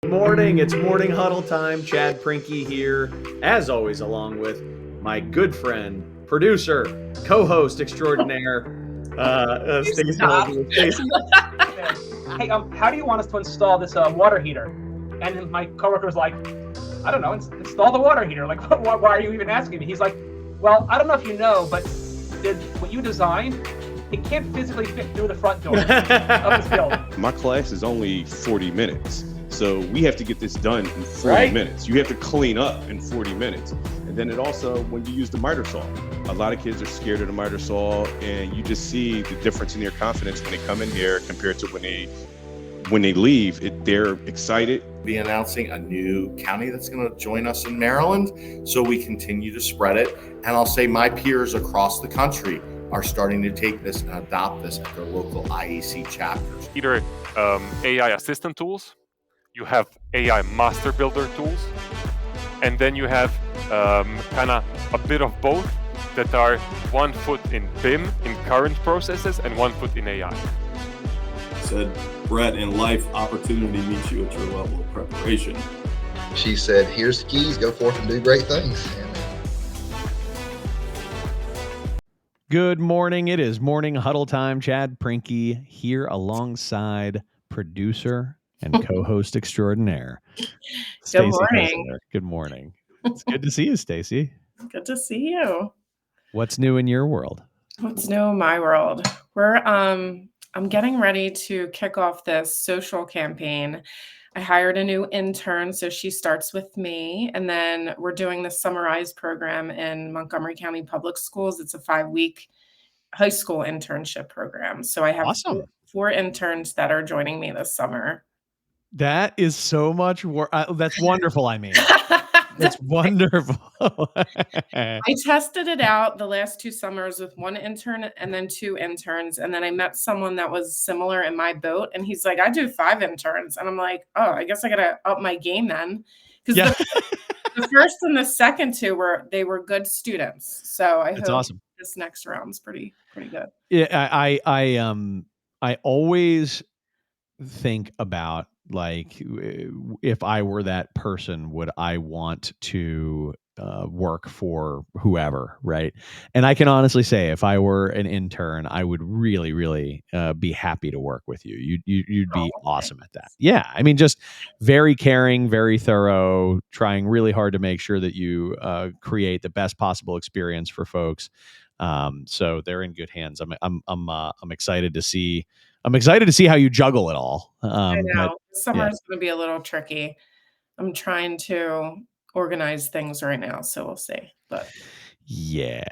Morning. It's morning huddle time. Chad Prinky here, as always, along with my good friend, producer, co-host extraordinaire, Stacey. Stop. Stacey. Hey, how do you want us to install this water heater? And then my coworker was like, I don't know, install the water heater. Like, why are you even asking me? He's like, well, I don't know if you know, but what you designed, it can't physically fit through the front door of this building. My class is only 40 minutes. So we have to get this done in 40 minutes. You have to clean up in 40 minutes. And then it also, when you use the miter saw, a lot of kids are scared of the miter saw, and you just see the difference in their confidence when they come in here compared to when they leave. They're excited. Be announcing a new county that's going to join us in Maryland, so we continue to spread it. And I'll say my peers across the country are starting to take this and adopt this at their local IEC chapters. Either AI assistant tools, you have AI master builder tools, and then you have kind of a bit of both that are 1 foot in BIM, in current processes, and 1 foot in AI. Said, Brett, in life, opportunity meets you at your level of preparation. She said, here's the keys, go forth and do great things. Good morning. It is morning huddle time. Chad Prinky here alongside producer and co-host extraordinaire. Good morning. Good morning. It's good to see you, Stacey. Good to see you. What's new in your world? What's new in my world? I'm getting ready to kick off this social campaign. I hired a new intern, so she starts with me, and then we're doing the Summarize program in Montgomery County Public Schools. It's a 5-week high school internship program. So I have four interns that are joining me this summer. That is so much work. That's wonderful. I mean, that's wonderful. I tested it out the last 2 summers with 1 intern and then 2 interns. And then I met someone that was similar in my boat. And he's like, I do 5 interns. And I'm like, oh, I guess I got to up my game then. Because the first and the second 2 were good students. So I hope this next round's pretty good. Yeah, I always think about, like, if I were that person, would I want to work for whoever, right? And I can honestly say, if I were an intern, I would really, really be happy to work with you. You'd be awesome at that. Yeah, I mean, just very caring, very thorough, trying really hard to make sure that you create the best possible experience for folks. So they're in good hands. I'm excited to see. I'm excited to see how you juggle it all. I know. Summer is going to be a little tricky. I'm trying to organize things right now, so we'll see. But yeah,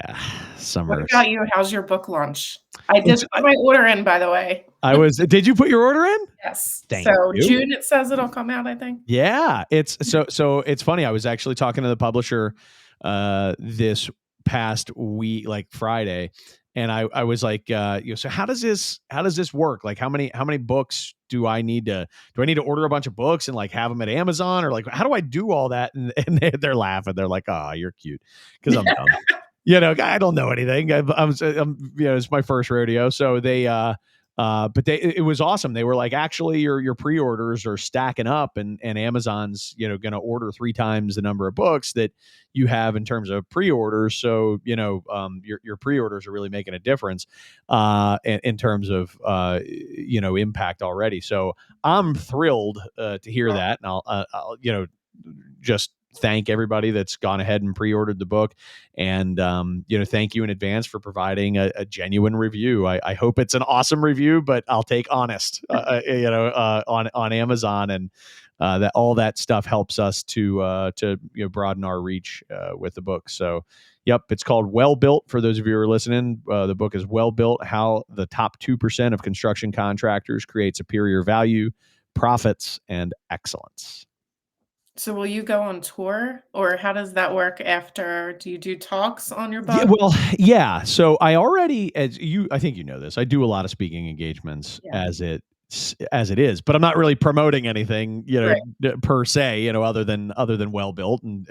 summer. What about you? How's your book launch? I did put my order in, by the way. Did you put your order in? Yes. Thank you. June, it says it'll come out, I think. Yeah, it's so it's funny. I was actually talking to the publisher this past week, like Friday. And I was like, so how does this work? Like, how many books do I need to order a bunch of books and like have them at Amazon, or like, how do I do all that? And they're laughing. They're like, oh, you're cute. Cause I'm dumb. I don't know anything. I'm it's my first rodeo. So it was awesome. They were like, actually your pre-orders are stacking up, and Amazon's, going to order 3 times the number of books that you have in terms of pre-orders. So, your pre-orders are really making a difference, in terms of, impact already. So I'm thrilled, to hear that. And I'll just thank everybody that's gone ahead and pre-ordered the book, and thank you in advance for providing a genuine review. I hope it's an awesome review, but I'll take honest on Amazon, and that all that stuff helps us to broaden our reach with the book. So yep, it's called Well Built. For those of you who are listening, the book is Well Built: How the Top 2% of Construction Contractors Create Superior Value, Profits, and Excellence. So will you go on tour, or how does that work after? Do you do talks on your book? Yeah, well, yeah. So I already, I think you know this, I do a lot of speaking engagements as it is, but I'm not really promoting anything, per se, other than Well Built, and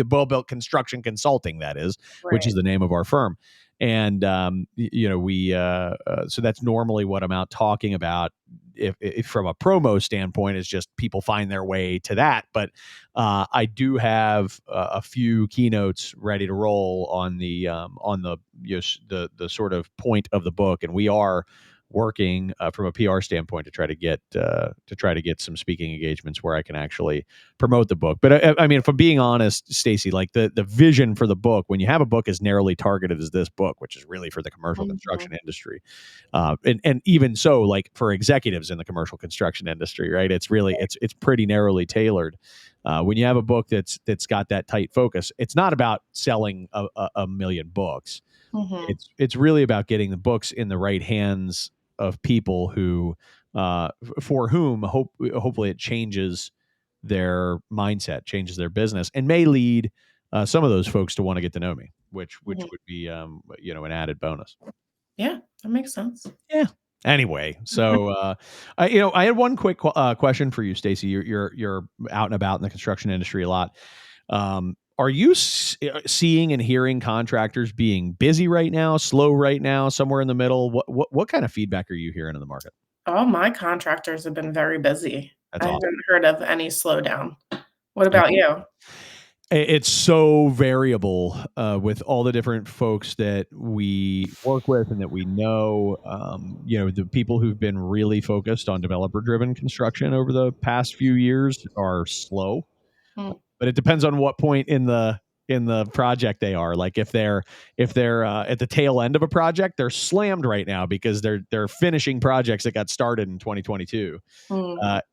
Well Built Construction Consulting, that is, which is the name of our firm. And, so that's normally what I'm out talking about, if from a promo standpoint, it's just people find their way to that. But I do have a few keynotes ready to roll on the the sort of point of the book, and we are working from a PR standpoint to try to get some speaking engagements where I can actually promote the book. But I mean, if I'm being honest, Stacy, like the vision for the book, when you have a book as narrowly targeted as this book, which is really for the commercial construction industry, and even so, like for executives in the commercial construction industry, right? It's really it's pretty narrowly tailored. When you have a book that's got that tight focus, it's not about selling a million books. It's really about getting the books in the right hands of people who for whom hopefully it changes their mindset, changes their business, and may lead some of those folks to want to get to know me, which would be an added bonus. Yeah, that makes sense. Yeah. Anyway, so I had one quick question for you, Stacy. You're out and about in the construction industry a lot. Are you seeing and hearing contractors being busy right now, slow right now, somewhere in the middle? What kind of feedback are you hearing in the market? All my contractors have been very busy. That's I awesome. haven't heard of any slowdown. What about you? It's so variable with all the different folks that we work with and that we know. The people who've been really focused on developer-driven construction over the past few years are slow, but it depends on what point in the project they are. Like if they're at the tail end of a project, they're slammed right now because they're finishing projects that got started in 2022,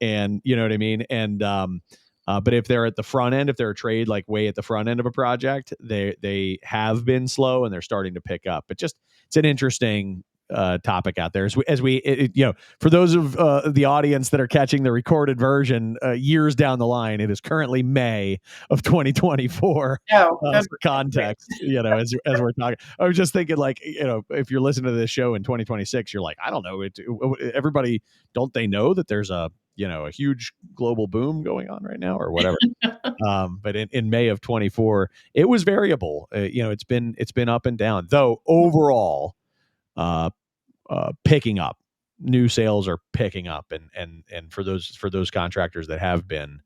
and you know what I mean. And but if they're at the front end, if they're a trade like way at the front end of a project, they have been slow and they're starting to pick up. But just it's an interesting topic out there as we for those of the audience that are catching the recorded version years down the line, it is currently May of 2024. For context, as we're talking, I was just thinking, like, if you're listening to this show in 2026, you're like, I don't know, everybody, don't they know that there's a huge global boom going on right now or whatever? But in May of 24, it was variable. It's been up and down, though overall picking up. New sales are picking up, and for those contractors that have been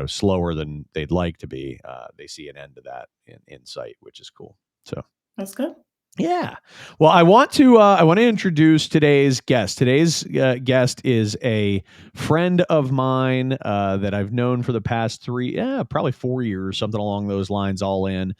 slower than they'd like to be, they see an end to that in sight, which is cool. So that's good. Yeah. Well, I want to introduce today's guest. Today's guest is a friend of mine that I've known for the past probably 4 years, something along those lines, all in.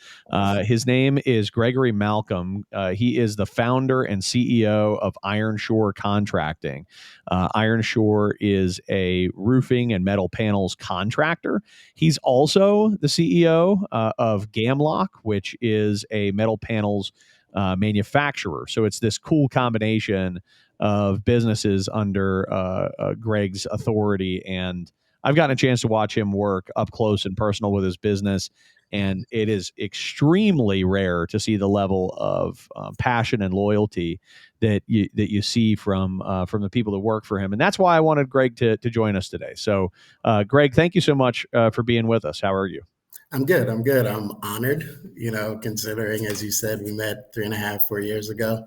His name is Gregory Malcolm. He is the founder and CEO of IronShore Contracting. IronShore is a roofing and metal panels contractor. He's also the CEO of Gamlock, which is a metal panels manufacturer. So it's this cool combination of businesses under Greg's authority. And I've gotten a chance to watch him work up close and personal with his business. And it is extremely rare to see the level of passion and loyalty that you see from the people that work for him. And that's why I wanted Greg to join us today. So, Greg, thank you so much for being with us. How are you? I'm good. I'm honored, considering, as you said, we met 4 years ago.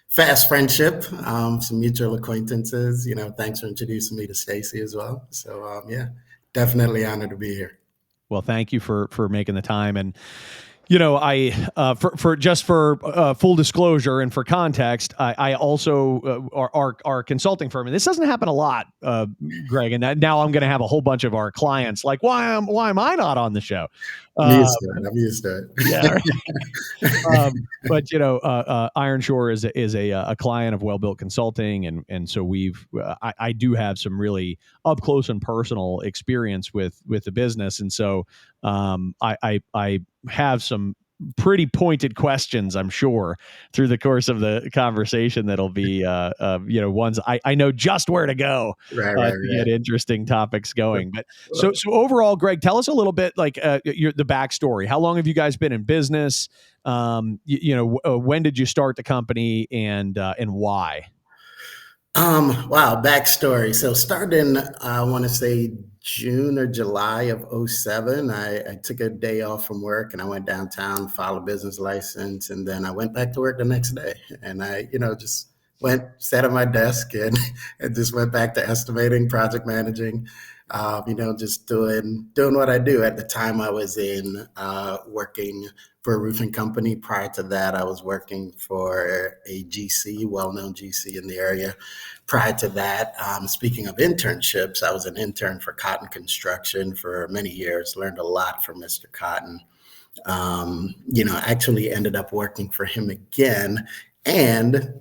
Fast friendship, some mutual acquaintances. Thanks for introducing me to Stacy as well. So, definitely honored to be here. Well, thank you for making the time. And I for full disclosure and for context, I also our consulting firm, and this doesn't happen a lot, Greg. And now I'm going to have a whole bunch of our clients like, why am I not on the show? I'm used to it. Yeah. Right. But IronShore is a client of Well Built Consulting, and so I do have some really up close and personal experience with the business, and so I have some pretty pointed questions, I'm sure, through the course of the conversation that'll be ones I know just where to go to get interesting topics going. But so overall, Greg, tell us a little bit, like the backstory. How long have you guys been in business? When did you start the company, and why? Wow, backstory. So starting, I want to say June or July of 2007, I took a day off from work and I went downtown, filed a business license, and then I went back to work the next day. And I, just sat at my desk and just went back to estimating, project managing, just doing what I do. At the time I was working for a roofing company. Prior to that, I was working for a GC, well-known GC in the area. Prior to that, speaking of internships, I was an intern for Cotton Construction for many years, learned a lot from Mr. Cotton. Actually ended up working for him again. And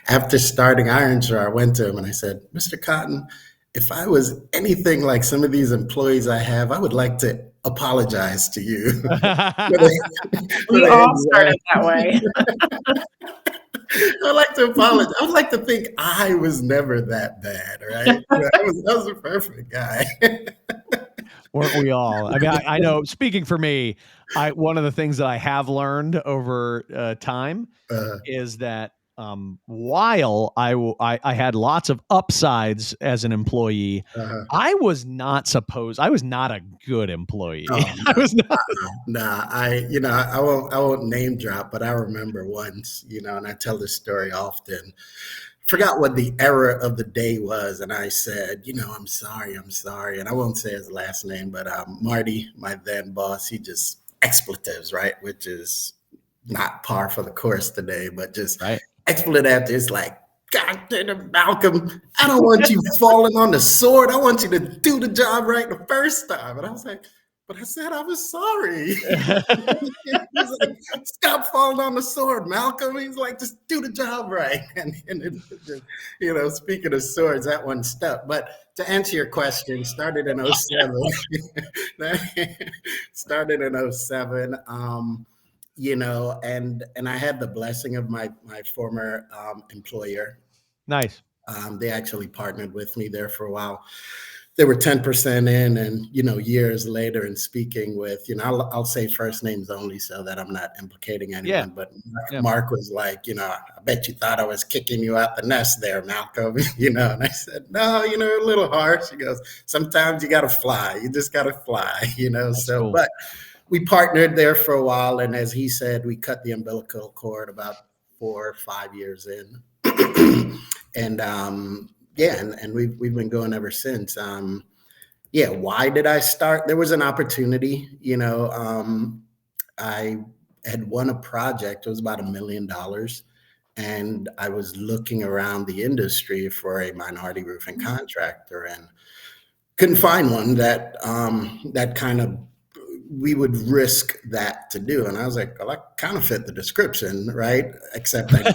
after starting IronShore, I went to him and I said, Mr. Cotton, if I was anything like some of these employees I have, I would like to apologize to you. We all started that way. I'd like to apologize. I would like to think I was never that bad, right? I was a perfect guy. Weren't we all? I mean, I know, speaking for me, one of the things that I have learned over time is that while I had lots of upsides as an employee, I was not a good employee. I was not. I won't name drop, but I remember once, and I tell this story often. Forgot what the error of the day was, and I said, I'm sorry, and I won't say his last name, but Marty, my then boss, he just expletives, right, which is not par for the course today, but just expletive is like, God damn it, Malcolm, I don't want you falling on the sword. I want you to do the job right the first time. And I was like, but I said I was sorry. He's like, stop falling on the sword, Malcolm. He's like, just do the job right. And speaking of swords, that one stuck. But to answer your question, started in 07. And I had the blessing of my former employer. Nice. They actually partnered with me there for a while. They were 10% in, and years later, and speaking with I'll say first names only so that I'm not implicating anyone. Yeah. But Mark was like, I bet you thought I was kicking you out the nest there, Malcolm. And I said, no, a little harsh. He goes, sometimes you got to fly. You just got to fly. That's so cool. But we partnered there for a while, and as he said, we cut the umbilical cord about 4 or 5 years in, and we've been going ever since. Why did I start? There was an opportunity. I had won a project. It was about $1 million, and I was looking around the industry for a minority roofing contractor, and couldn't find one that kind of we would risk that to do. And I was like, well, I kind of fit the description, right? Except I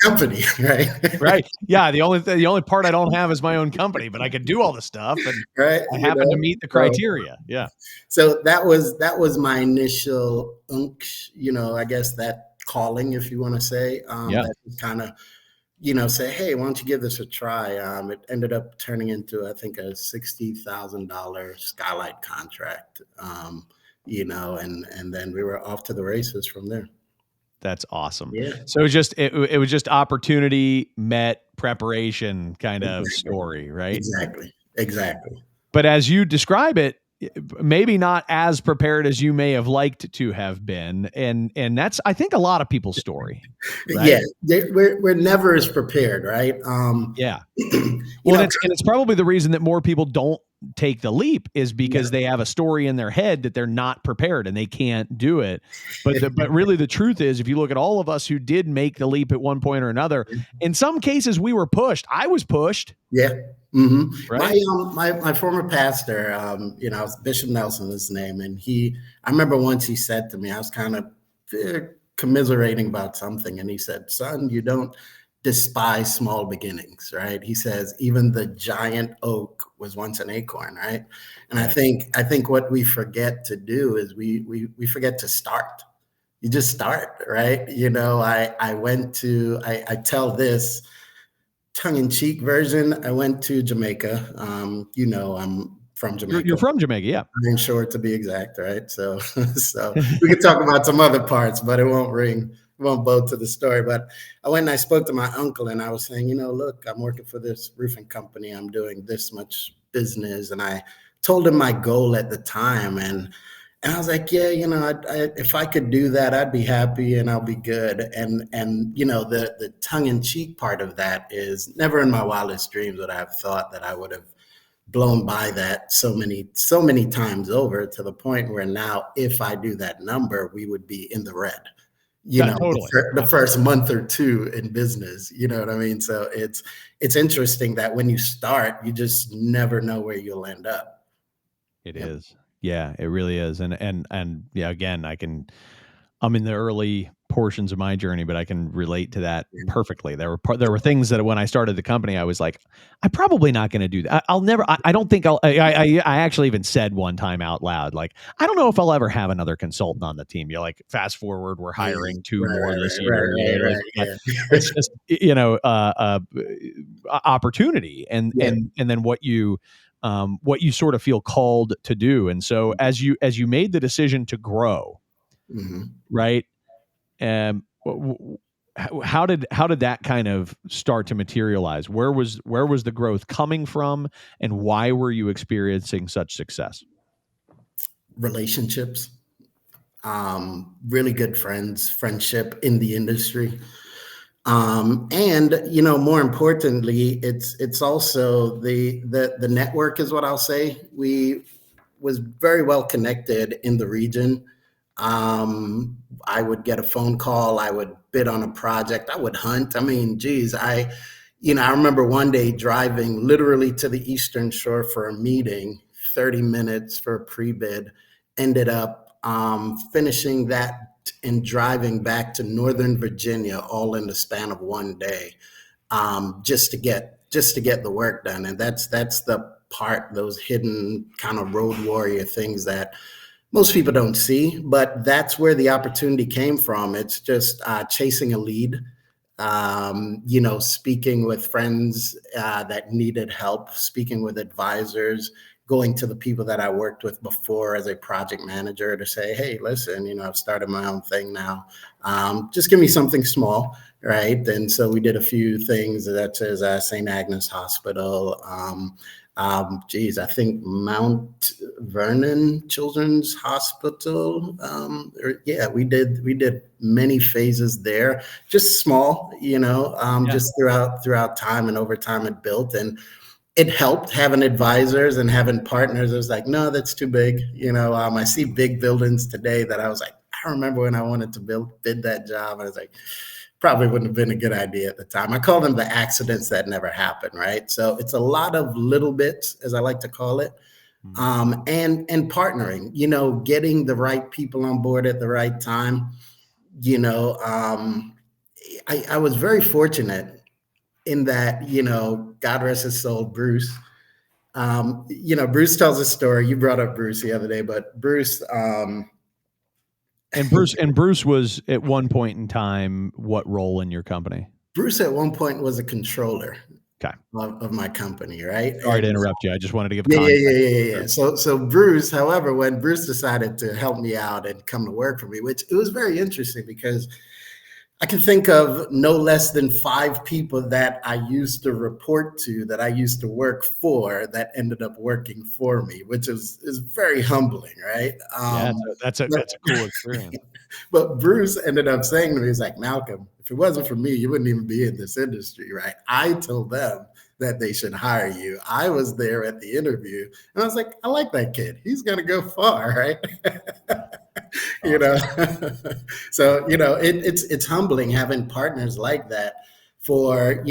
company, right? Right. Yeah. The only part I don't have is my own company, but I could do all the stuff, and I happen to meet the criteria. Yeah. So that was my initial, I guess that calling, if you want to say, that kind of, say, hey, why don't you give this a try? It ended up turning into, I think, a $60,000 skylight contract. And then we were off to the races from there. That's awesome. Yeah. So it was just opportunity met preparation kind of story, right? Exactly. But as you describe it, maybe not as prepared as you may have liked to have been, and that's, I think, a lot of people's story. Right? Yeah, we're never as prepared, right? Yeah. Well, it's probably the reason that more people don't take the leap is because they have a story in their head that they're not prepared and they can't do it. But really the truth is, if you look at all of us who did make the leap at one point or another, in some cases we were pushed. I was pushed. Yeah. Mm-hmm. Right. My former pastor, Bishop Nelson is his name, and I remember once he said to me, I was kind of commiserating about something, and he said, son, you don't despise small beginnings, right? He says, even the giant oak was once an acorn, right? And I think what we forget to do is we forget to start. You just start, right? I tell this tongue-in-cheek version. I went to Jamaica. I'm from Jamaica. You're from Jamaica, yeah. IronShore, to be exact, right? So we could talk about some other parts, but it won't boat to the story. But I went and I spoke to my uncle, and I was saying, look, I'm working for this roofing company. I'm doing this much business. And I told him my goal at the time. And And I was like, yeah, if I could do that, I'd be happy and I'll be good. And the tongue in cheek part of that is never in my wildest dreams would I have thought that I would have blown by that so many times over, to the point where now, if I do that number, we would be in the red. Yeah, totally. The first month or two in business, you know what I mean? So it's interesting that when you start, you just never know where you'll end up. It is. Yeah, it really is. And yeah, again, I'm in the early portions of my journey, but I can relate to that perfectly. There were things that when I started the company, I was like, I'm probably not going to do that. I'll never. I don't think I actually even said one time out loud, like, I don't know if I'll ever have another consultant on the team. You're like, fast forward, we're hiring two more this year. It's just opportunity, and then what you sort of feel called to do. And so as you made the decision to grow, right? How did that kind of start to materialize? Where was the growth coming from, and why were you experiencing such success? Relationships, really good friendship in the industry. And more importantly, it's also the network is what I'll say. We was very well connected in the region. I would get a phone call. I would bid on a project. I would hunt. I mean, geez, I remember one day driving literally to the Eastern Shore for a meeting, 30 minutes for a pre-bid, ended up finishing that and driving back to Northern Virginia all in the span of one day, just to get the work done. And that's the part, those hidden kind of road warrior things that most people don't see, but that's where the opportunity came from. It's just chasing a lead, speaking with friends that needed help, speaking with advisors, going to the people that I worked with before as a project manager to say, hey, listen, I've started my own thing now. Just give me something small, right? And so we did a few things, that is St. Agnes Hospital. I think Mount Vernon Children's Hospital. We did many phases there, just small, just throughout time, and over time it built, and it helped having advisors and having partners. It was like, no, that's too big. I see big buildings today that I was like, I remember when I wanted to bid that job. I was like, probably wouldn't have been a good idea at the time. I call them the accidents that never happen, right? So it's a lot of little bits, as I like to call it, and partnering, getting the right people on board at the right time. I was very fortunate in that, God rest his soul, Bruce. Bruce tells a story. You brought up Bruce the other day, but Bruce. And Bruce was at one point in time what role in your company? Bruce at one point was a controller. Okay. Of my company, right? Sorry to interrupt you. I just wanted to give context. Yeah. So Bruce, however, when Bruce decided to help me out and come to work for me, which it was very interesting because I can think of no less than 5 people that I used to report to, that I used to work for, that ended up working for me, which is very humbling, right? That's a cool experience. But Bruce ended up saying to me, he's like, Malcolm, if it wasn't for me, you wouldn't even be in this industry, right? I told them that they should hire you. I was there at the interview, and I was like, I like that kid. He's going to go far, right? So it's humbling having partners like that for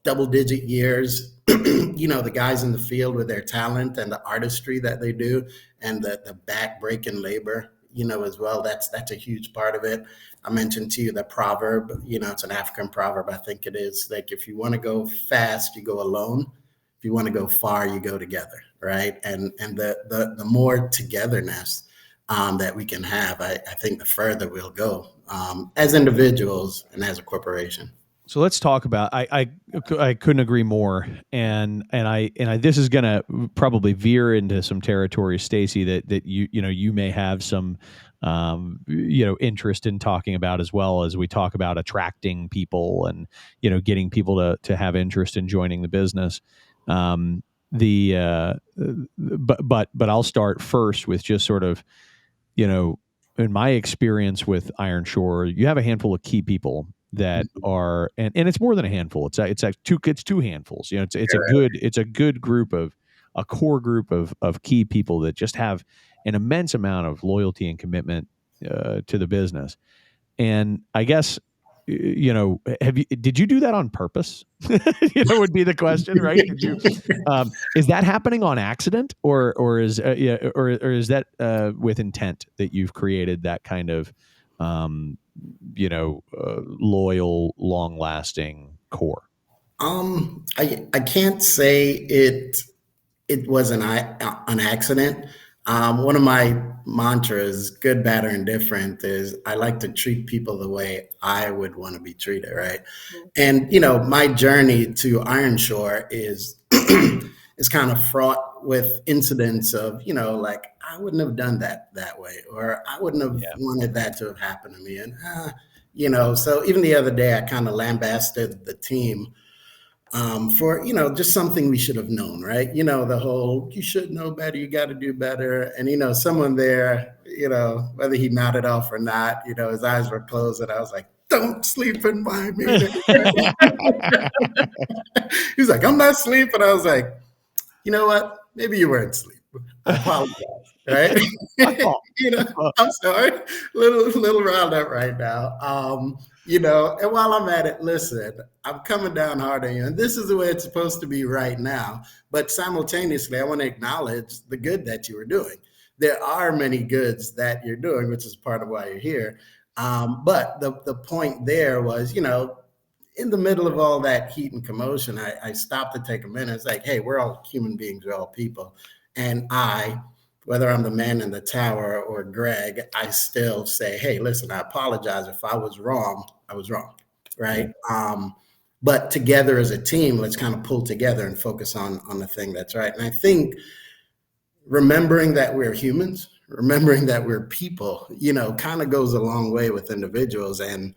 double-digit years. The guys in the field with their talent and the artistry that they do, and the back-breaking labor, as well. That's a huge part of it. I mentioned to you the proverb. It's an African proverb. I think it is like, if you want to go fast, you go alone. If you want to go far, you go together, right? And the more togetherness that we can have, I think the further we'll go as individuals and as a corporation. So let's talk about. I couldn't agree more, and I this is gonna probably veer into some territory, Stacy, that you may have some interest in talking about, as well as we talk about attracting people and getting people to have interest in joining the business. But I'll start first with just sort of in my experience with IronShore, you have a handful of key people that are, and it's more than a handful. It's two handfuls. It's a good group of a core group of key people that just have an immense amount of loyalty and commitment to the business. And I guess, did you do that on purpose? Would be the question, right? Did you, is that happening on accident, or is that with intent that you've created that kind of, loyal, long lasting core? I can't say it was an accident. One of my mantras, good, bad, or indifferent, is I like to treat people the way I would want to be treated, right? And my journey to IronShore is is kind of fraught with incidents of like, I wouldn't have done that way, or I wouldn't have wanted that to have happened to me, and so even the other day I kind of lambasted the team for just something we should have known, right? The whole you should know better, you got to do better, and someone there, whether he nodded off or not, his eyes were closed, and I was like, don't sleep in my meeting. He's like, I'm not sleeping. I was like, you know what? Maybe you weren't asleep. I apologize, right? I'm sorry, little riled up right now. And while I'm at it, listen, I'm coming down hard on you, and this is the way it's supposed to be right now. But simultaneously, I want to acknowledge the good that you were doing. There are many goods that you're doing, which is part of why you're here. But the point there was, in the middle of all that heat and commotion, I stopped to take a minute. It's like, hey, we're all human beings, we're all people. And whether I'm the man in the tower or Greg, I still say, hey, listen, I apologize. If I was wrong, I was wrong, right? But together as a team, let's kind of pull together and focus on the thing that's right. And I think remembering that we're humans, remembering that we're people, kind of goes a long way with individuals. And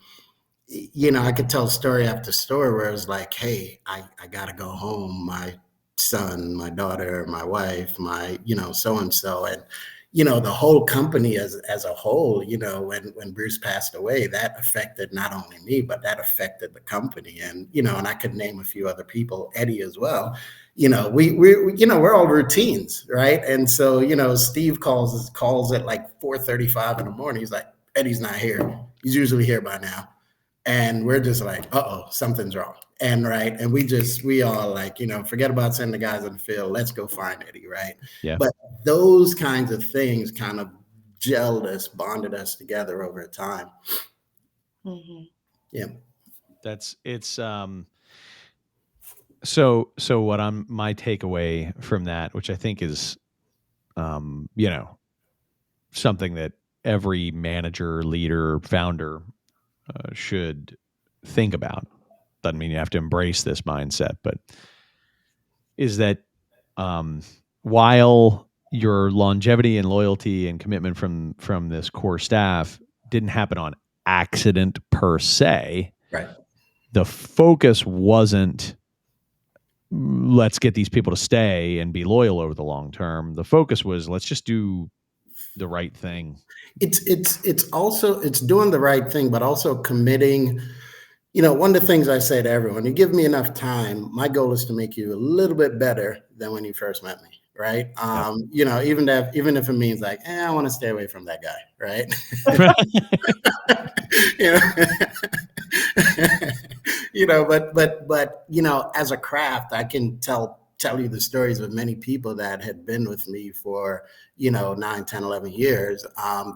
I could tell story after story where it was like, hey, I got to go home. My son, my daughter, my wife, my, so-and-so. And, the whole company as a whole, when Bruce passed away, that affected not only me, but that affected the company. And, and I could name a few other people, Eddie as well. We're all routines, right? And so, Steve calls at like 4:35 in the morning. He's like, Eddie's not here. He's usually here by now. And we're just like, something's wrong. And we all like, forget about sending the guys in the field. Let's go find Eddie, right? Yeah. But those kinds of things kind of gelled us, bonded us together over time. Mm-hmm. Yeah. So what my takeaway from that, which I think is, something that every manager, leader, founder should think about. Doesn't mean you have to embrace this mindset, but is that while your longevity and loyalty and commitment from this core staff didn't happen on accident per se, right? The focus wasn't let's get these people to stay and be loyal over the long term. The focus was let's just do the right thing. It's also doing the right thing, but also committing. One of the things I say to everyone, you give me enough time, my goal is to make you a little bit better than when you first met me, right? Even if it means like, I want to stay away from that guy, right? But as a craft, I can tell you the stories of many people that had been with me for 9, 10, 11 years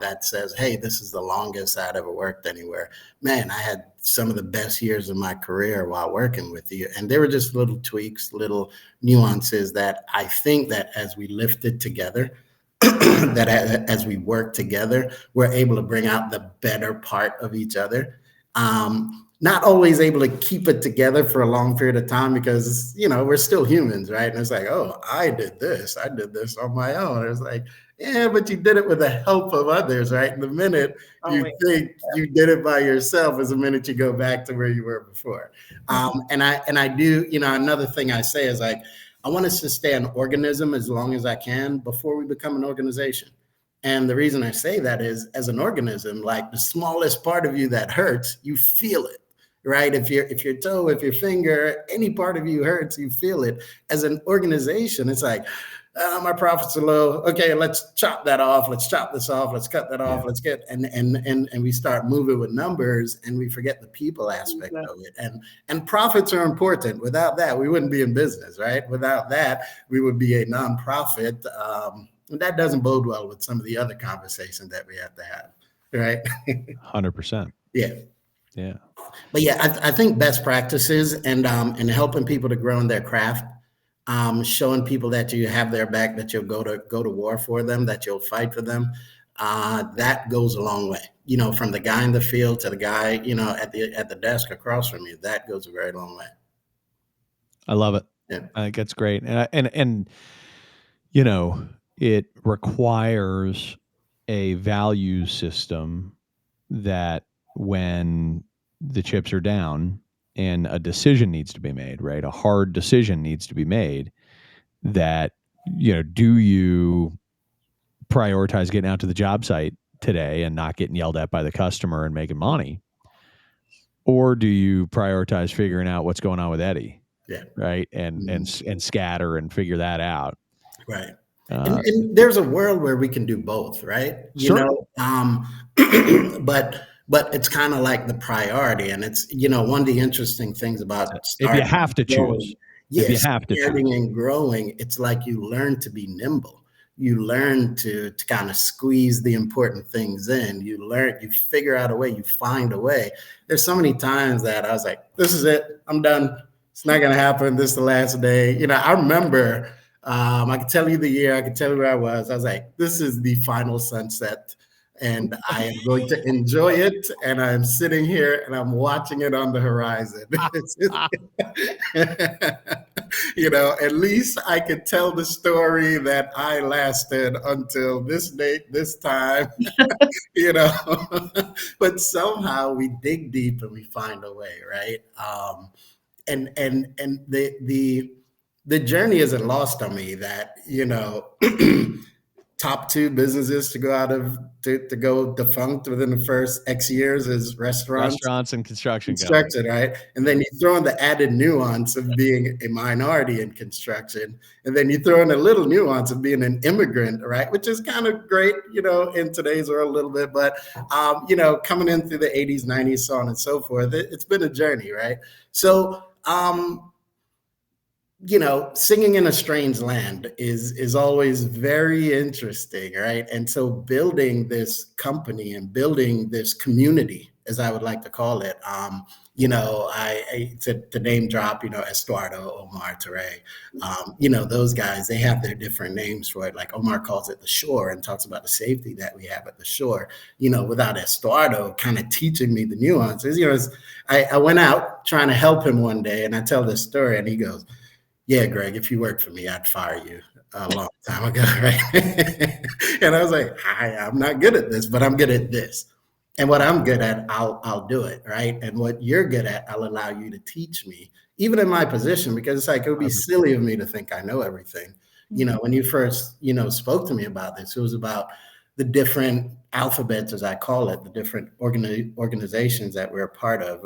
that says, hey, this is the longest I'd ever worked anywhere. Man, I had some of the best years of my career while working with you. And they were just little tweaks, little nuances that I think that as we lifted together, that as we work together, we're able to bring out the better part of each other. Not always able to keep it together for a long period of time because, we're still humans, right? And it's like, I did this on my own. It's like, yeah, but you did it with the help of others, right? And the minute you think you did it by yourself is the minute you go back to where you were before. And I do, another thing I say is like, I want us to stay an organism as long as I can before we become an organization. And the reason I say that is, as an organism, like the smallest part of you that hurts, you feel it, right? If your toe, if your finger, any part of you hurts, you feel it. As an organization, it's like, my profits are low. Okay, let's chop that off. Let's chop this off. Let's cut that off. Let's get and we start moving with numbers, and we forget the people aspect of it. And profits are important. Without that, we wouldn't be in business, right? Without that, we would be a nonprofit. And that doesn't bode well with some of the other conversations that we have to have, right? 100%. Yeah. Yeah. But yeah, I think best practices and helping people to grow in their craft, showing people that you have their back, that you'll go to war for them, that you'll fight for them. That goes a long way. You know, from the guy in the field to the guy, you know, at the desk across from you, that goes a very long way. I love it. Yeah. I think that's great. And you know, it requires a value system that when the chips are down and a decision needs to be made, right? A hard decision needs to be made, that, you know, do you prioritize getting out to the job site today and not getting yelled at by the customer and making money? Or do you prioritize figuring out what's going on with Eddie? Yeah. Right. And scatter and figure that out. Right. And there's a world where we can do both, right? You sure. know, but it's kind of like the priority. And it's, you know, one of the interesting things about if you have to choose, if you have to starting and growing, it's like you learn to be nimble. You learn to kind of squeeze the important things in. You figure out a way, you find a way. There's so many times that I was like, this is it, I'm done. It's not going to happen. This is the last day. You know, I remember, I can tell you the year, I can tell you where I was like, this is the final sunset and I am going to enjoy it. And I'm sitting here and I'm watching it on the horizon. You know, at least I could tell the story that I lasted until this date, this time, you know, but somehow we dig deep and we find a way, right? And the journey isn't lost on me that, you know, top 2 businesses to go defunct within the first X years is restaurants and construction, right? And then you throw in the added nuance of being a minority in construction, and then you throw in a little nuance of being an immigrant, right? Which is kind of great, you know, in today's world a little bit, but you know, coming in through the 80s, 90s, so on and so forth, it's been a journey, right? So you know, singing in a strange land is always very interesting, right? And so building this company and building this community, as I would like to call it, you know, to name drop, you know, Estuardo, Omar, Teray, you know, those guys, they have their different names for it. Like Omar calls it the shore and talks about the safety that we have at the shore. You know, without Estuardo kind of teaching me the nuances, you know, I went out trying to help him one day, and I tell this story, and he goes, yeah, Greg, if you worked for me, I'd fire you a long time ago, right? And I was like, I'm not good at this, but I'm good at this. And what I'm good at, I'll do it, right? And what you're good at, I'll allow you to teach me, even in my position, because it's like, it would be silly of me to think I know everything. You know, when you first, you know, spoke to me about this, it was about the different alphabets, as I call it, the different organizations that we're a part of,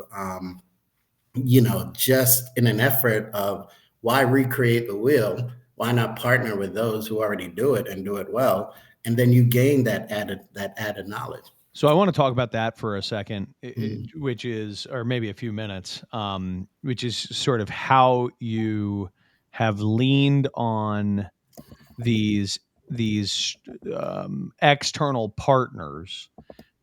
you know, just in an effort of, why recreate the wheel? Why not partner with those who already do it and do it well? And then you gain that added knowledge. So I want to talk about that for a second, which is, or maybe a few minutes, which is sort of how you have leaned on these external partners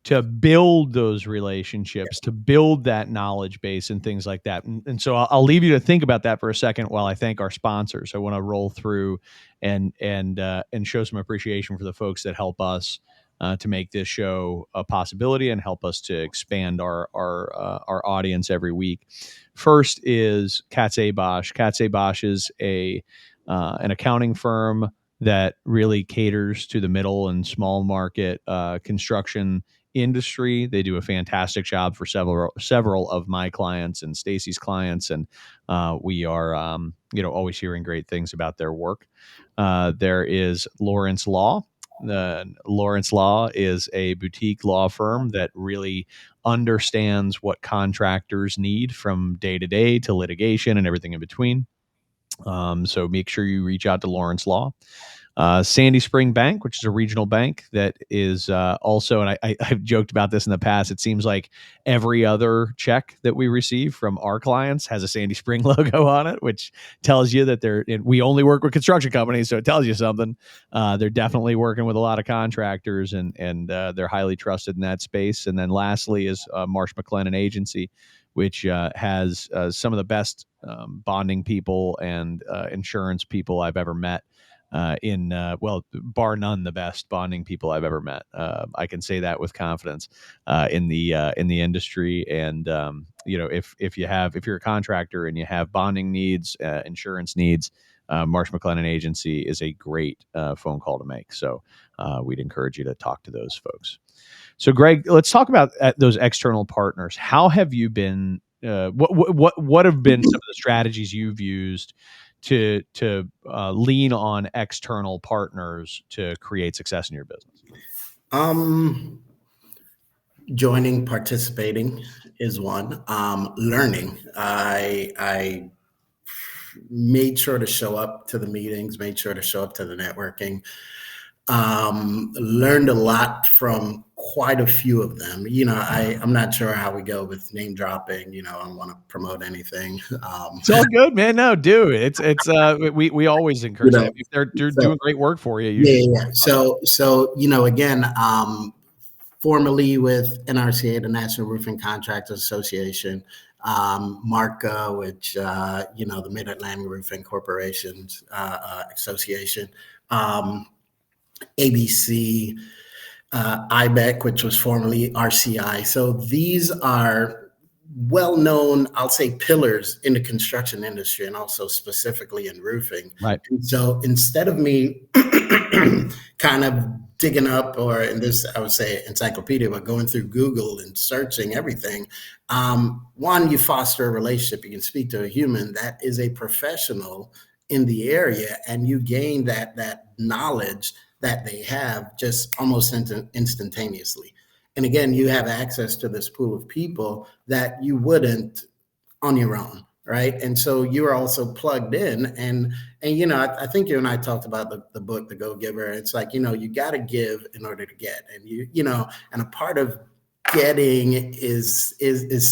to build those relationships, to build that knowledge base and things like that. And so I'll leave you to think about that for a second while I thank our sponsors. I want to roll through and show some appreciation for the folks that help us to make this show a possibility and help us to expand our audience every week. First is Katz A. Bosch. Katz A. Bosch is an accounting firm that really caters to the middle and small market construction industry. They do a fantastic job for several of my clients and Stacy's clients, and we are you know, always hearing great things about their work. There is Lawrence Law. Lawrence Law is a boutique law firm that really understands what contractors need from day to day to litigation and everything in between. So make sure you reach out to Lawrence Law. Sandy Spring Bank, which is a regional bank that is also, and I've joked about this in the past, it seems like every other check that we receive from our clients has a Sandy Spring logo on it, which tells you that we only work with construction companies, so it tells you something. They're definitely working with a lot of contractors, and they're highly trusted in that space. And then lastly is Marsh McLennan Agency, which has some of the best bonding people and insurance people I've ever met. Bar none, the best bonding people I've ever met. I can say that with confidence in the industry. And if you're a contractor and you have bonding needs, insurance needs, Marsh McLennan Agency is a great phone call to make. So we'd encourage you to talk to those folks. So, Greg, let's talk about those external partners. How have you been? What have been some of the strategies you've used to lean on external partners to create success in your business? Joining, participating is one. Learning. I made sure to show up to the meetings, made sure to show up to the networking. Learned a lot from quite a few of them. I'm not sure how we go with name dropping. I don't want to promote anything. It's all good, man. No, do it. It's we always encourage them. If they're doing great work for you. Yeah. So again, formerly with NRCA, the National Roofing Contractors Association, MARCA, which the Mid-Atlantic Roofing Corporations Association. ABC, IBEC, which was formerly RCI. So these are well-known, I'll say, pillars in the construction industry and also specifically in roofing. Right. And so instead of me kind of digging up, or in this, I would say encyclopedia, but going through Google and searching everything, one, you foster a relationship. You can speak to a human that is a professional in the area, and you gain that knowledge that they have just almost instantaneously. And again, you have access to this pool of people that you wouldn't on your own, right? And so you're also plugged in. And I think you and I talked about the book, The Go-Giver. It's like, you got to give in order to get. And and a part of getting is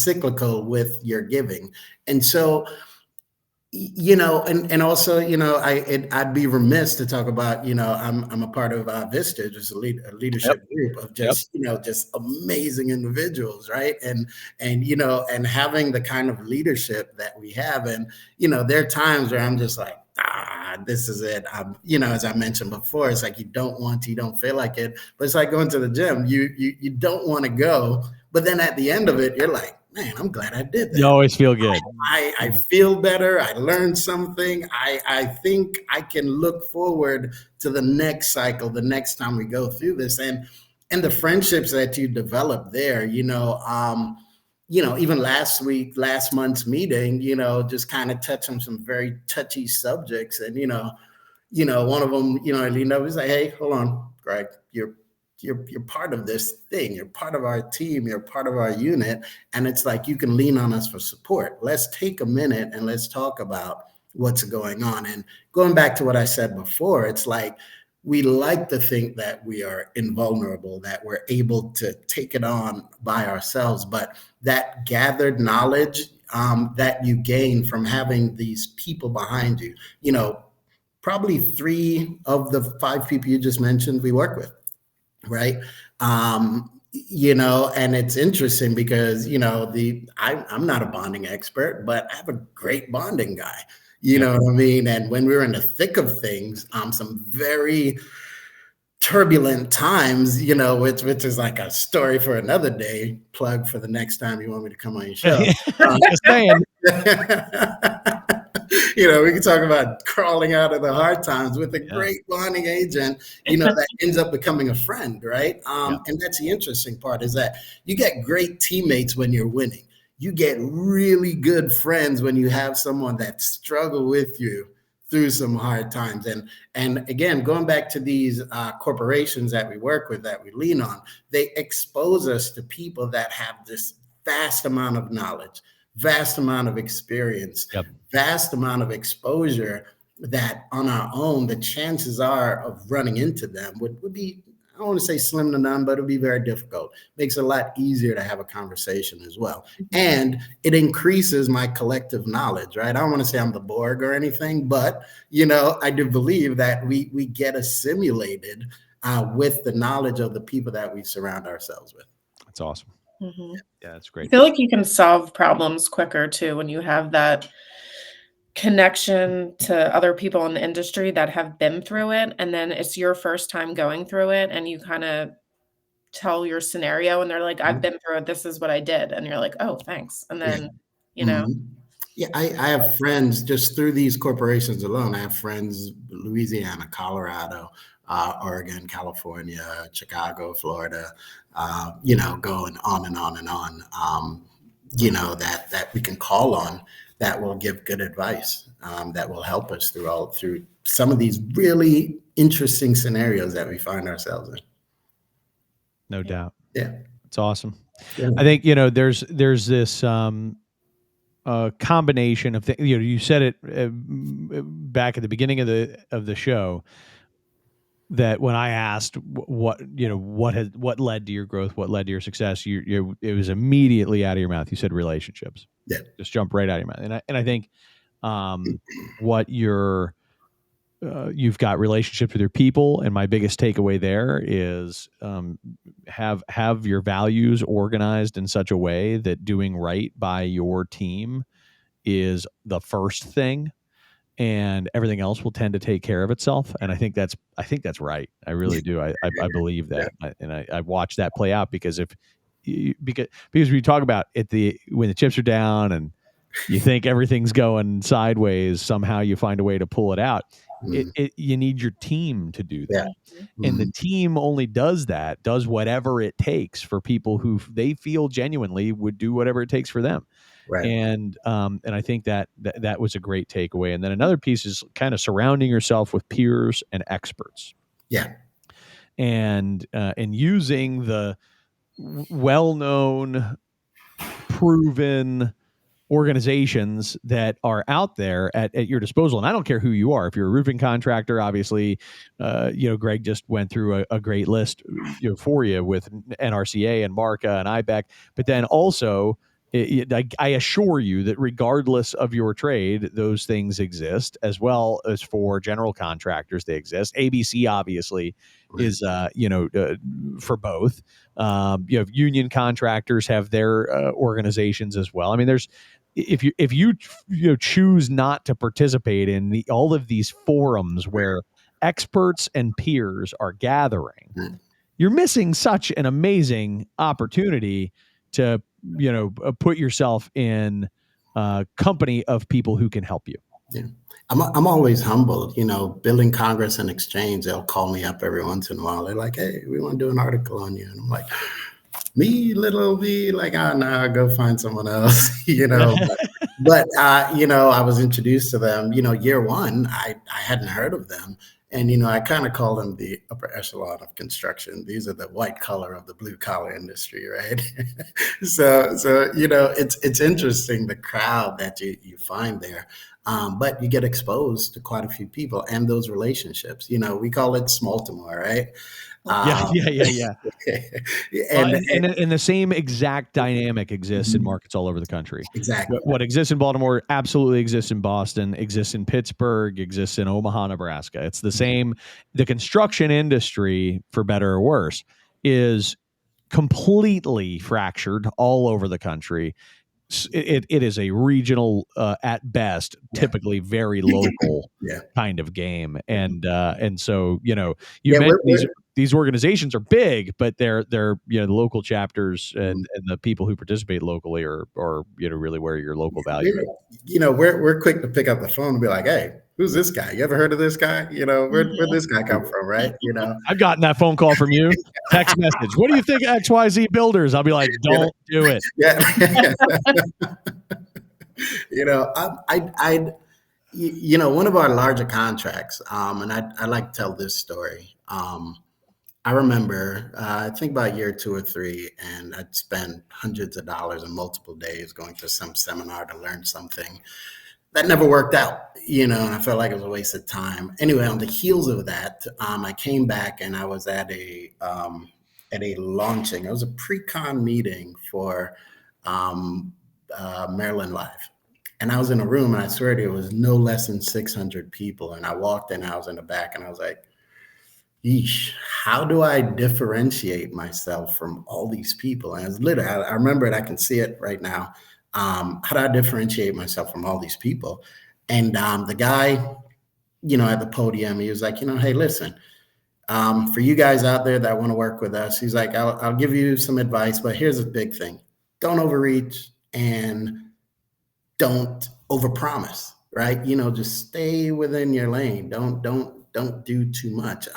cyclical with your giving. And so and also, I'd be remiss to talk about, I'm a part of Vista, just a leadership group of just, just amazing individuals, right? And having the kind of leadership that we have. And, there are times where I'm just like, this is it. As I mentioned before, it's like you don't feel like it, but it's like going to the gym. You don't want to go, but then at the end of it, you're like, man, I'm glad I did that. You always feel good. I feel better. I learned something. I think I can look forward to the next cycle, the next time we go through this. And the friendships that you develop there, even last month's meeting, just kind of touch on some very touchy subjects. And, one of them, I leaned over and said, hey, hold on, Greg, you're part of this thing. You're part of our team. You're part of our unit. And it's like, you can lean on us for support. Let's take a minute and let's talk about what's going on. And going back to what I said before, it's like, we like to think that we are invulnerable, that we're able to take it on by ourselves. But that gathered knowledge that you gain from having these people behind you, probably 3 of the 5 people you just mentioned, we work with. Right. And it's interesting because, I'm not a bonding expert, but I have a great bonding guy, you know what I mean? And when we were in the thick of things, some very turbulent times, which is like a story for another day, plug for the next time you want me to come on your show. Just saying. We can talk about crawling out of the hard times with a great bonding agent, that ends up becoming a friend, right? And that's the interesting part, is that you get great teammates when you're winning. You get really good friends when you have someone that struggle with you through some hard times. And again, going back to these corporations that we work with, that we lean on, they expose us to people that have this vast amount of knowledge, vast amount of experience, Yep. vast amount of exposure, that on our own, the chances are of running into them would be, I don't want to say slim to none, but it'll be very difficult. Makes it a lot easier to have a conversation as well. And it increases my collective knowledge, right? I don't want to say I'm the Borg or anything, but, I do believe that we get assimilated with the knowledge of the people that we surround ourselves with. That's awesome. Mm-hmm. Yeah, that's great. I feel like you can solve problems quicker too when you have that connection to other people in the industry that have been through it, and then it's your first time going through it, and you kind of tell your scenario and they're like, I've been through it, this is what I did, and you're like, oh, thanks. And then Yeah, I have friends just through these corporations alone. I have friends Louisiana, Colorado, Oregon, California, Chicago, Florida, going on and on and on, that we can call on, that will give good advice, that will help us through some of these really interesting scenarios that we find ourselves in. No doubt. Yeah. It's awesome. Yeah. I think, there's this combination of things. You said it back at the beginning of the show, that when I asked what led to your growth, what led to your success, it was immediately out of your mouth. You said relationships. Yeah. Just jump right out of your mouth. And I think what you've got relationships with your people, and my biggest takeaway there is have your values organized in such a way that doing right by your team is the first thing, and everything else will tend to take care of itself. And I think that's right. I really do. I believe that, and I watch that play out, because because we talk about when the chips are down and you think everything's going sideways, somehow you find a way to pull it out. You need your team to do that. And the team only does whatever it takes for people who they feel genuinely would do whatever it takes for them. Right. And I think that was a great takeaway. And then another piece is kind of surrounding yourself with peers and experts. Yeah. And using the well-known, proven organizations that are out there at your disposal. And I don't care who you are. If you're a roofing contractor, obviously, Greg just went through a great list for you with NRCA and MARCA and IBEC. But then also, I assure you that regardless of your trade, those things exist, as well as for general contractors, they exist. ABC obviously is, for both. You have union contractors have their organizations as well. I mean, if you choose not to participate in all of these forums where experts and peers are gathering, you're missing such an amazing opportunity to put yourself in company of people who can help you. Yeah. I'm always humbled, Building Congress and Exchange, they'll call me up every once in a while. They're like, hey, we want to do an article on you. And I'm like, me, little me, like, oh, no, go find someone else, but I was introduced to them, year one, I hadn't heard of them. And, I kind of call them the upper echelon of construction. These are the white collar of the blue collar industry, right? So it's interesting, the crowd that you find there. But you get exposed to quite a few people and those relationships. We call it Smalltimore, right? Yeah. And the same exact dynamic exists in markets all over the country. Exactly. What exists in Baltimore absolutely exists in Boston, exists in Pittsburgh, exists in Omaha, Nebraska. It's the same. The construction industry, for better or worse, is completely fractured all over the country. It is a regional, at best, typically very local kind of game, and so mentioned these organizations are big, but they're the local chapters and the people who participate locally are really where your local value is. We're quick to pick up the phone and be like, hey, who's this guy? You ever heard of this guy? Where'd this guy come from, right? I've gotten that phone call from you. Text message. What do you think XYZ Builders? I'll be like, don't do it. Yeah. One of our larger contracts, and I like to tell this story. I remember, I think about a year, 2 or 3, and I'd spent hundreds of dollars in multiple days going to some seminar to learn something that never worked out, and I felt like it was a waste of time. Anyway, on the heels of that, I came back and I was at a launching. It was a pre-con meeting for Maryland Live. And I was in a room, and I swear to you, it was no less than 600 people. And I walked in, I was in the back, and I was like, yeesh, how do I differentiate myself from all these people? And it's literally, I remember it, I can see it right now. How do I differentiate myself from all these people? And the guy, at the podium, he was like, hey, listen, for you guys out there that want to work with us, he's like, I'll give you some advice, but here's a big thing. Don't overreach and don't overpromise, right? Just stay within your lane. Don't do too much.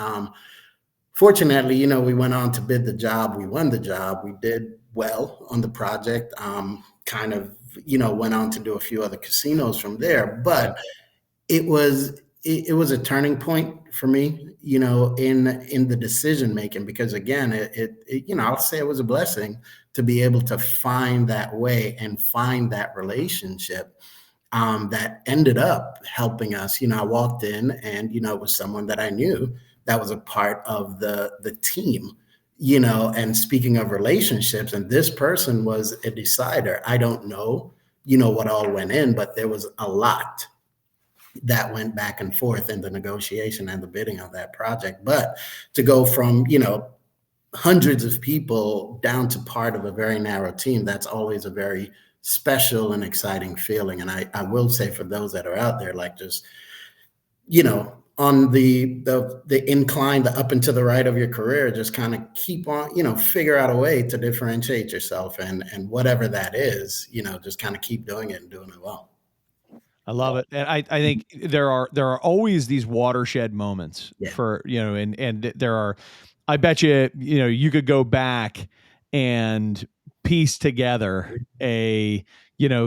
Fortunately, we went on to bid the job. We won the job. We did well on the project. Kind of, went on to do a few other casinos from there. But it was a turning point for me, in the decision making, because again, I'll say it was a blessing to be able to find that way and find that relationship that ended up helping us. I walked in, and it was someone that I knew that was a part of the team. And speaking of relationships, and this person was a decider. I don't know, what all went in, but there was a lot that went back and forth in the negotiation and the bidding of that project. But to go from, hundreds of people down to part of a very narrow team, that's always a very special and exciting feeling. And I will say, for those that are out there, like, just, on the incline, the up and to the right of your career, just kind of keep on, figure out a way to differentiate yourself, and whatever that is, just kind of keep doing it and doing it well. I love it. And I think there are always these watershed moments for, and there are, I bet you could go back and piece together a,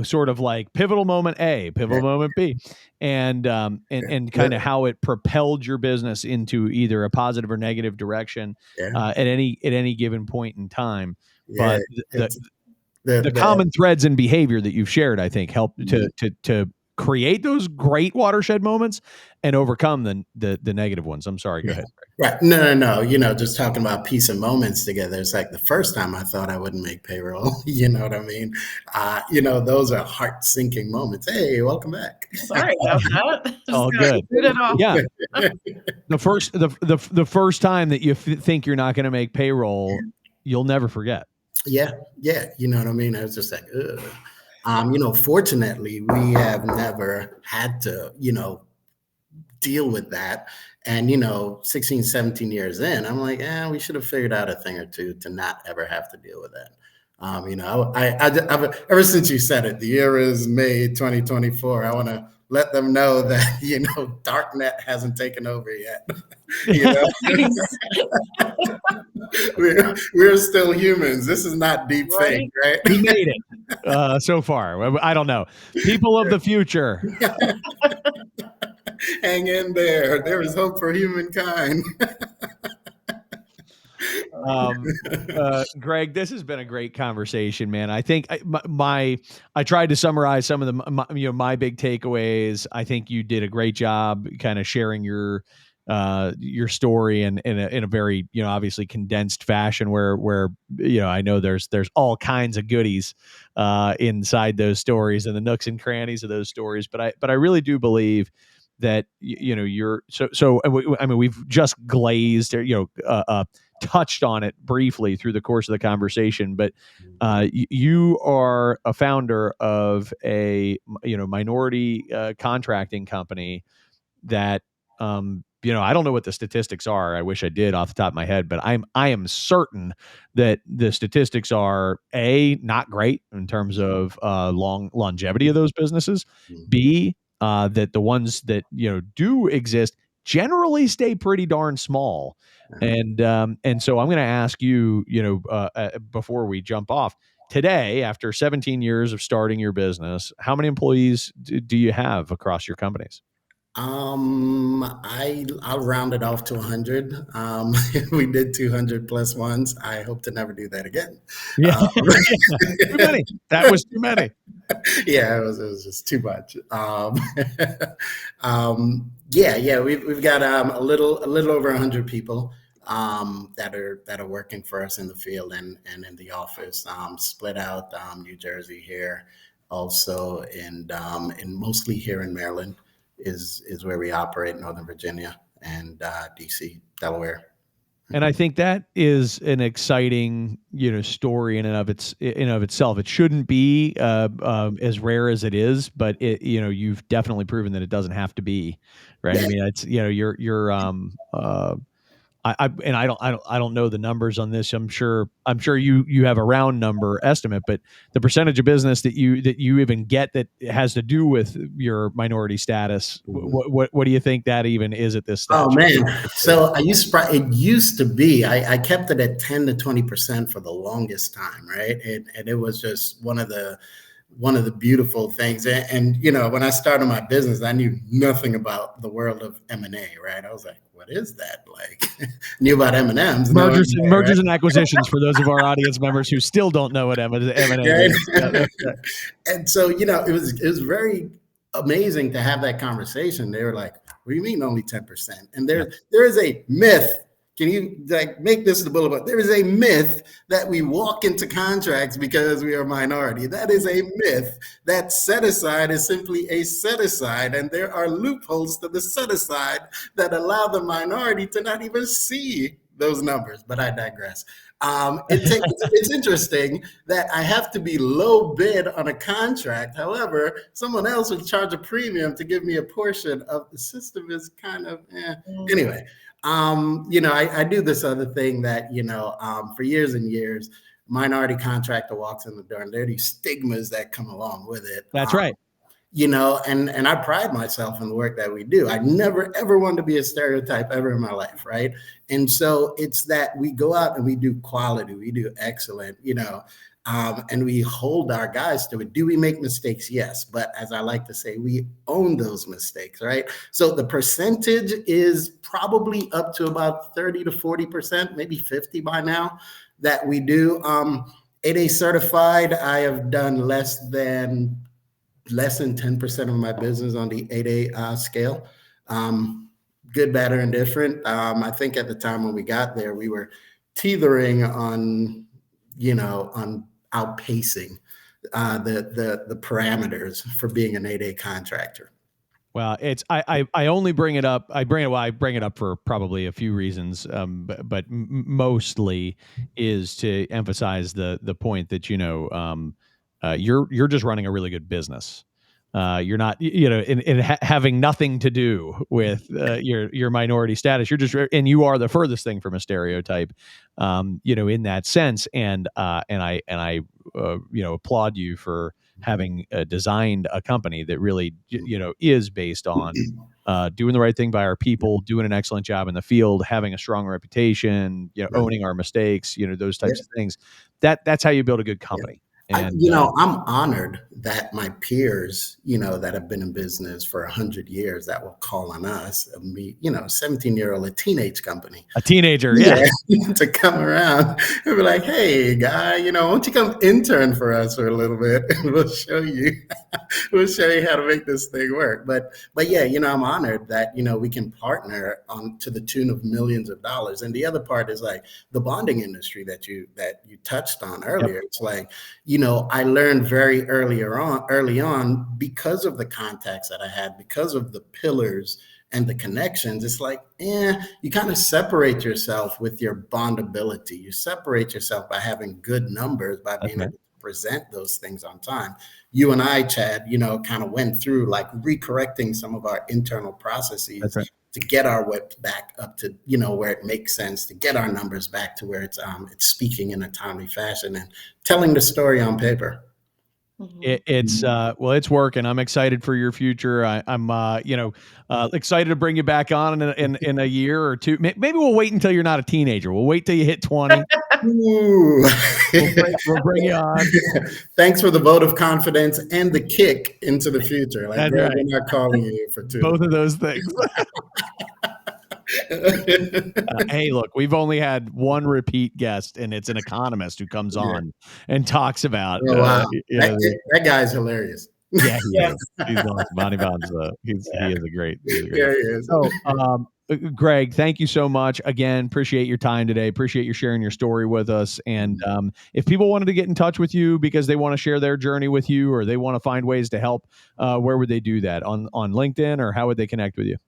sort of like pivotal moment A, pivotal moment B, and kind of how it propelled your business into either a positive or negative direction at any given point in time. But the common threads and behavior that you've shared, I think, help to create those great watershed moments and overcome the negative ones. I'm sorry. Go ahead. Right. No. Just talking about peace and moments together. It's like the first time I thought I wouldn't make payroll. You know what I mean? Those are heart sinking moments. Hey, welcome back. Sorry about that. Oh, good. Yeah. The first time that you think you're not going to make payroll, you'll never forget. Yeah. You know what I mean? I was just like, ugh. Fortunately, we have never had to, deal with that. And, 16, 17 years in, I'm like, we should have figured out a thing or two to not ever have to deal with that. I've, ever since you said it, the year is May 2024. I want to let them know that, Darknet hasn't taken over yet. We're still humans. This is not deep fake, right? We made it so far. I don't know. People of the future. Hang in there. There is hope for humankind. Greg, this has been a great conversation, man. I think I tried to summarize some of my big takeaways. I think you did a great job kind of sharing your story in a very, obviously condensed fashion where I know there's all kinds of goodies inside those stories and the nooks and crannies of those stories. But I really do believe that, you're so, I mean, we've just glazed, touched on it briefly through the course of the conversation, but you are a founder of a minority contracting company that I don't know what the statistics are. I wish I did off the top of my head, but I am certain that the statistics are not great in terms of longevity of those businesses. B, that the ones that do exist generally stay pretty darn small. And so I'm going to ask you, before we jump off, today, after 17 years of starting your business, how many employees do you have across your companies? I'll round it off to 100. We did 200 plus ones. I hope to never do that again. Yeah, too many. That was too many. Yeah, it was just too much. Yeah, we've got a little over 100 people that are working for us in the field and in the office, split out New Jersey here, also, and mostly here in Maryland is where we operate, Northern Virginia and DC, Delaware. And I think that is an exciting, story in and of itself. It shouldn't be as rare as it is, but you've definitely proven that it doesn't have to be, right? Yeah. I mean, it's I don't know the numbers on this. I'm sure you have a round number estimate, but the percentage of business that you even get that has to do with your minority status, what do you think that even is at this stage? Oh man! So it used to be. I kept it at 10 to 20% for the longest time, right? And it was just one of the beautiful things. And when I started my business, I knew nothing about the world of M&A, right? I was like, what is that? Like, knew about M&Ms. Mergers and acquisitions for those of our audience members who still don't know what M&A is. And so, it was very amazing to have that conversation. They were like, what do you mean only 10%? And there is a myth. Can you make this the bullet point? There is a myth that we walk into contracts because we are a minority. That is a myth. That set aside is simply a set aside, and there are loopholes to the set aside that allow the minority to not even see those numbers. But I digress. It's interesting that I have to be low bid on a contract. However, someone else would charge a premium to give me a portion of the system. Is kind of anyway. I do this other thing that, for years and years, minority contractor walks in the door and there are these stigmas that come along with it. That's right. And I pride myself in the work that we do. I never, ever wanted to be a stereotype ever in my life, right? And so it's that we go out and we do quality, we do excellent, and we hold our guys to it. Do we make mistakes? Yes. But as I like to say, we own those mistakes, right? So the percentage is probably up to about 30 to 40%, maybe 50 by now that we do. 8A certified, I have done less than 10% of my business on the 8A scale. Good, bad, or indifferent. I think at the time when we got there, we were teetering on outpacing the parameters for being an 8A contractor. Well, I only bring it up. I bring it up for probably a few reasons, but mostly is to emphasize the point that you're just running a really good business. You're not, having nothing to do with your minority status. You're just, and you are the furthest thing from a stereotype, in that sense. And I applaud you for having designed a company that really, is based on doing the right thing by our people, doing an excellent job in the field, having a strong reputation, owning our mistakes, those types of things. That's how you build a good company. And, I'm honored that my peers, that have been in business for 100 years, that will call on us, me, 17-year-old, a teenage company. A teenager, yeah. To come around and be like, hey, guy, why don't you come intern for us for a little bit and we'll show you how to make this thing work. But yeah, I'm honored that, we can partner on to the tune of millions of dollars. And the other part is like the bonding industry that you touched on earlier. Yep. It's like, I learned very early on because of the contacts that I had, because of the pillars and the connections. It's like, you kind of separate yourself with your bondability. You separate yourself by having good numbers, by being able to present those things on time. You and I, Chad, kind of went through like recorrecting some of our internal processes. To get our whip back up to, where it makes sense, to get our numbers back to where it's speaking in a timely fashion and telling the story on paper. It's working. I'm excited for your future. I'm excited to bring you back on in a year or two. Maybe we'll wait until you're not a teenager. We'll wait till you hit 20. Ooh. We'll bring you on. Thanks for the vote of confidence and the kick into the future. Like, That's Greg, right. we're not calling you for two. Both of those things. Hey, look, we've only had one repeat guest, and it's an economist who comes on and talks about. Oh, wow. That guy's hilarious. Yeah, he is. He's awesome. Bonnie Bond's he is a great. He's a great. Yeah, he is. So, Greg, thank you so much. Again, appreciate your time today. Appreciate you sharing your story with us. And if people wanted to get in touch with you because they want to share their journey with you, or they want to find ways to help, where would they do that? On LinkedIn, or how would they connect with you?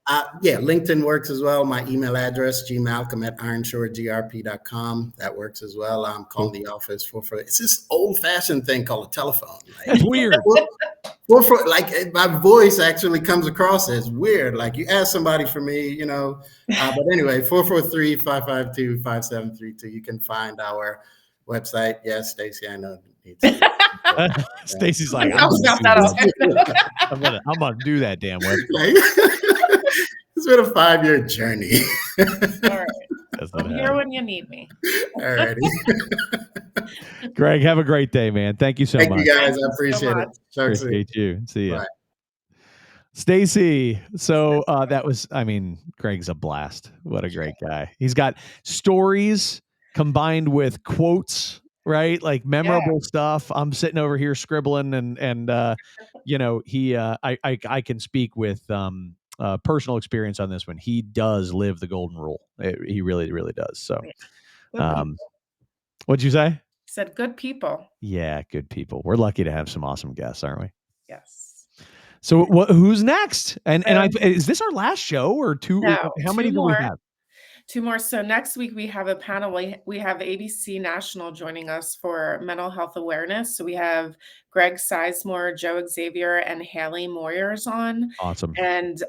Yeah, LinkedIn works as well. My email address, gmalcolm@ironshoregrp.com. That works as well. I'm calling the office for it's this old-fashioned thing called a telephone. Like, it's weird. Like, my voice actually comes across as weird. Like, you ask somebody for me, but anyway, 443-552-5732. You can find our website. Yes, Stacy, I know. Stacy's like, I'm gonna do that damn website. It's been a 5-year journey. All right. I'm here when you need me. All righty. Greg, have a great day, man. Thank you so much. Thank you, guys. I appreciate it. Appreciate you. See you. Stacy. So that was, Greg's a blast. What a great guy. He's got stories combined with quotes, right? Like memorable stuff. I'm sitting over here scribbling and I can speak with personal experience on this one. He does live the golden rule. He really, really does. So what'd you say? I said good people. Yeah, good people. We're lucky to have some awesome guests, aren't we? Yes. So who's next? And is this our last show or two? No, how many do we have? 2 more. So next week we have a panel. We have ABC National joining us for mental health awareness. So we have Greg Sizemore, Joe Xavier, and Haley Moyers on. Awesome. And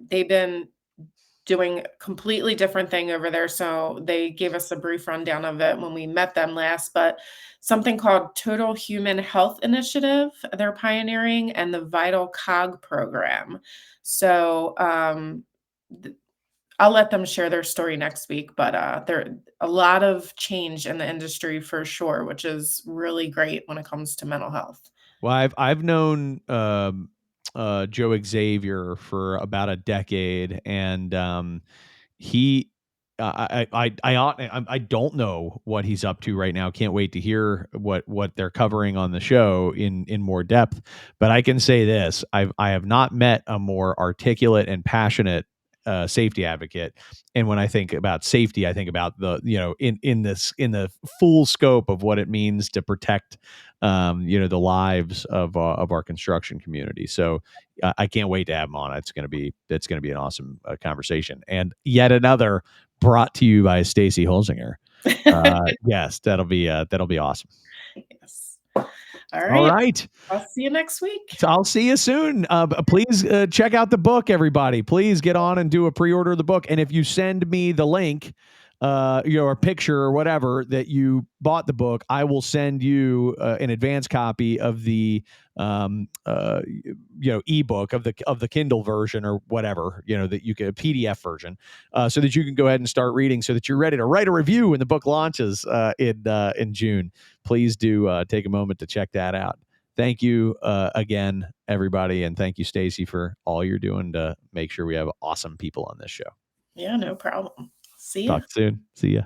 they've been doing a completely different thing over there. So they gave us a brief rundown of it when we met them last, but something called Total Human Health Initiative they're pioneering, and the Vital Cog program. So I'll let them share their story next week, but there a lot of change in the industry for sure, which is really great when it comes to mental health. Well, I've known Joe Xavier for about a decade, and he I don't know what he's up to right now. Can't wait to hear what they're covering on the show in more depth. But I can say this: I have not met a more articulate and passionate safety advocate. And when I think about safety, I think about the in the full scope of what it means to protect the lives of our construction community. So I can't wait to have him on. It's going to be an awesome conversation, and yet another brought to you by Stacy Holzinger. Yes, that'll be awesome. Yes. All right. I'll see you next week. So I'll see you soon. Please check out the book, everybody. Please get on and do a pre-order of the book. And if you send me the link, a picture or whatever that you bought the book, I will send you an advance copy of the ebook of the Kindle version or whatever, that you can, a PDF version, so that you can go ahead and start reading, so that you're ready to write a review when the book launches in June. Please do take a moment to check that out. Thank you again, everybody, and thank you, Stacy, for all you're doing to make sure we have awesome people on this show. Yeah, no problem. See ya. Talk soon. See ya.